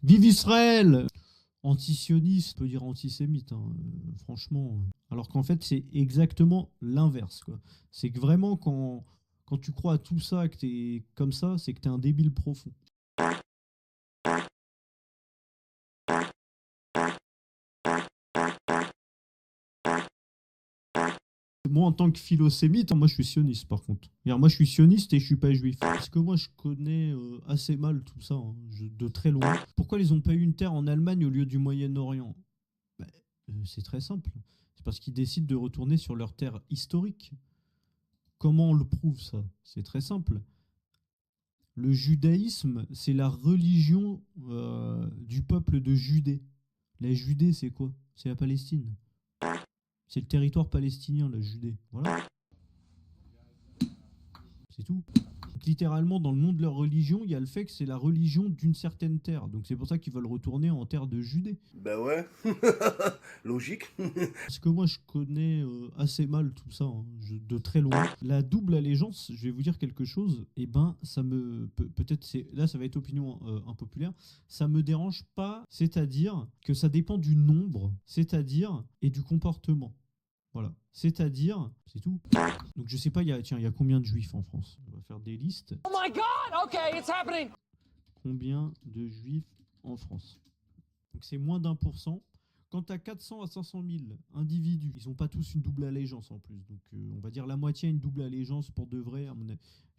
Vive Israël! Antisioniste, on peut dire antisémite, hein, franchement. Alors qu'en fait, c'est exactement l'inverse, quoi. C'est que vraiment, quand tu crois à tout ça, que t'es comme ça, c'est que t'es un débile profond. Moi, en tant que philosémite, moi, je suis sioniste, par contre. Moi, je suis sioniste et je suis pas juif. Parce que moi, je connais assez mal tout ça, hein, de très loin. Pourquoi ils ont pas eu une terre en Allemagne au lieu du Moyen-Orient? Bah, c'est très simple. C'est parce qu'ils décident de retourner sur leur terre historique. Comment on le prouve, ça? C'est très simple. Le judaïsme, c'est la religion du peuple de Judée. La Judée, c'est quoi? C'est la Palestine. C'est le territoire palestinien, la Judée. Voilà. C'est tout. Donc, littéralement, dans le nom de leur religion, il y a le fait que c'est la religion d'une certaine terre. Donc c'est pour ça qu'ils veulent retourner en terre de Judée. Ben ouais, logique. Parce que moi, je connais assez mal tout ça, hein, de très loin. La double allégeance, je vais vous dire quelque chose, et ben, ça me... Peut-être, là, ça va être opinion impopulaire, ça me dérange pas, c'est-à-dire que ça dépend du nombre, c'est-à-dire, et du comportement. Voilà. C'est-à-dire, c'est tout. Donc je sais pas, il y a combien de juifs en France? On va faire des listes. Oh my god! Okay, it's happening! Combien de juifs en France? Donc c'est moins d'1%. Quand tu as 400 à 500 000 individus, ils n'ont pas tous une double allégeance en plus. Donc on va dire la moitié a une double allégeance pour de vrai.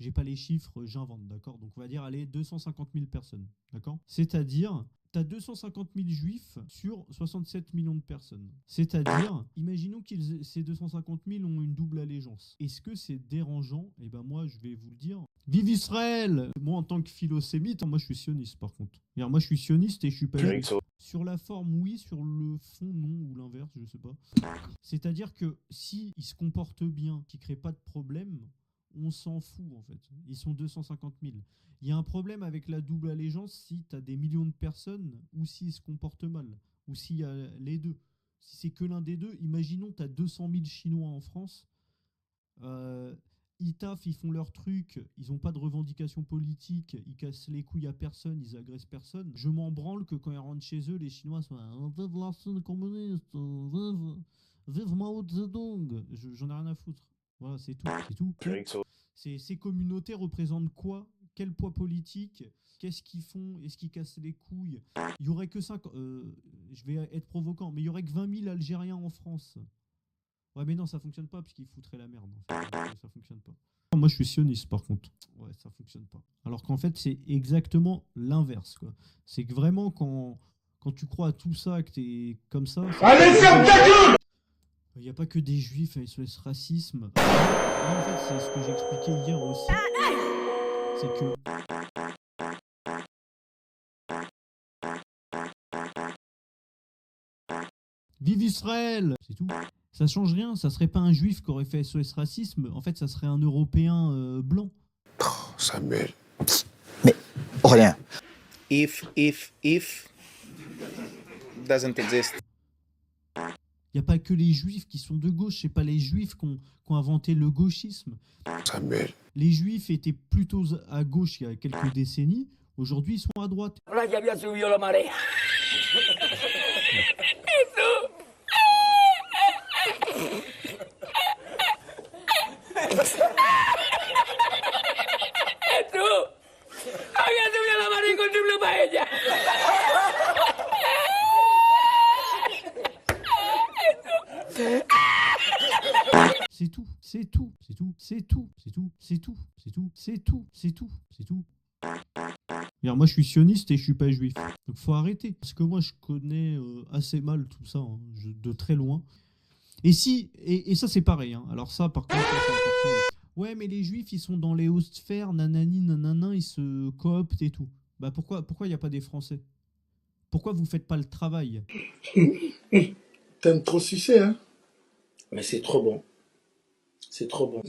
J'ai pas les chiffres, j'invente, d'accord? Donc on va dire, allez, 250 000 personnes, d'accord? C'est-à-dire, tu as 250 000 juifs sur 67 millions de personnes. C'est-à-dire, imaginons que ces 250 000 ont une double allégeance. Est-ce que c'est dérangeant? Eh ben moi, je vais vous le dire. Vive Israël! Moi, en tant que philosémite, moi je suis sioniste par contre. Moi je suis sioniste et je suis pas juif. Sur la forme, oui. Sur le fond, non. Ou l'inverse, je sais pas. C'est-à-dire que si ils se comportent bien, qu'ils créent pas de problème, on s'en fout en fait. Ils sont 250 000. Il y a un problème avec la double allégeance si tu as des millions de personnes ou s'ils se comportent mal. Ou s'il y a les deux. Si c'est que l'un des deux, imaginons tu as 200 000 Chinois en France. Ils taffent, ils font leur truc, ils n'ont pas de revendications politiques, ils cassent les couilles à personne, ils agressent personne. Je m'en branle que quand ils rentrent chez eux, les Chinois sont vive l'ancien communiste, vive Mao Zedong. J'en ai rien à foutre. Voilà, c'est tout. C'est tout. Ces communautés représentent quoi? Quel poids politique? Qu'est-ce qu'ils font? Est-ce qu'ils cassent les couilles? Il y aurait que 5. Je vais être provocant, mais il y aurait que 20 000 Algériens en France. Ouais, mais non, ça fonctionne pas, parce qu'ils foutraient la merde. Ça fonctionne pas. Moi, je suis sioniste, par contre. Ouais, ça fonctionne pas. Alors qu'en fait, c'est exactement l'inverse, quoi. C'est que vraiment, quand tu crois à tout ça, que t'es comme ça... Allez, ferme ta gueule! Il n'y a pas que des juifs avec ce racisme. Là, en fait, c'est ce que j'expliquais hier aussi. C'est que... Vive Israël! C'est tout. Ça change rien, ça serait pas un juif qui aurait fait SOS racisme, en fait ça serait un européen blanc. Oh, Samuel. Mais rien. If doesn't exist. Il n'y a pas que les juifs qui sont de gauche, c'est pas les juifs qui ont inventé le gauchisme. Samuel. Les juifs étaient plutôt à gauche il y a quelques décennies, aujourd'hui ils sont à droite. Là, ya había subido la marea. Había subido la marea con triple paella. C'est tout, c'est tout, c'est tout, c'est tout, c'est tout, c'est tout, c'est tout, c'est tout, c'est tout, c'est tout. Moi je suis sioniste et je suis pas juif. Donc faut arrêter. Parce que moi je connais assez mal tout ça, hein, de très loin. Et ça c'est pareil. Hein. Alors ça par contre, ça, c'est important. Ouais mais les juifs ils sont dans les hautes sphères, nanani, nanana, ils se cooptent et tout. Bah pourquoi il n'y a pas des Français? Pourquoi vous faites pas le travail? T'aimes trop sucer, hein? Mais c'est trop bon. C'est trop bon.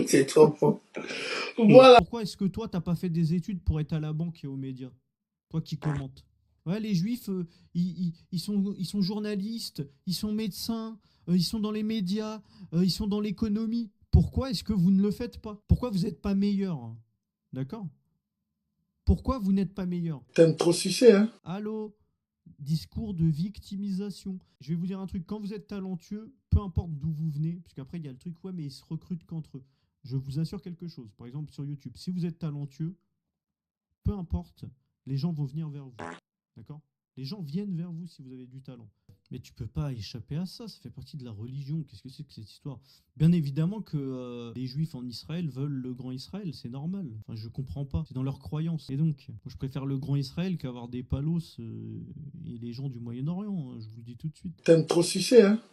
C'est trop bon. Voilà. Pourquoi est-ce que toi t'as pas fait des études pour être à la banque et aux médias? Toi qui commentes. Ouais, les juifs, ils sont journalistes, ils sont médecins, ils sont dans les médias, ils sont dans l'économie. Pourquoi est-ce que vous ne le faites pas? Pourquoi vous n'êtes pas meilleur? D'accord? Pourquoi vous n'êtes pas meilleur? T'aimes trop sucer, hein? Allô? Discours de victimisation. Je vais vous dire un truc, quand vous êtes talentueux, peu importe d'où vous venez, parce qu'après il y a le truc, ouais, mais ils se recrutent qu'entre eux. Je vous assure quelque chose, par exemple sur YouTube, si vous êtes talentueux, peu importe, les gens vont venir vers vous. D'accord? Les gens viennent vers vous si vous avez du talent. Mais tu peux pas échapper à ça, ça fait partie de la religion. Qu'est-ce que c'est que cette histoire? Bien évidemment que les juifs en Israël veulent le grand Israël, c'est normal. Enfin, je comprends pas, c'est dans leur croyance. Et donc, moi, je préfère le grand Israël qu'avoir des palos et les gens du Moyen-Orient, hein, je vous le dis tout de suite. T'aimes trop sucer, hein?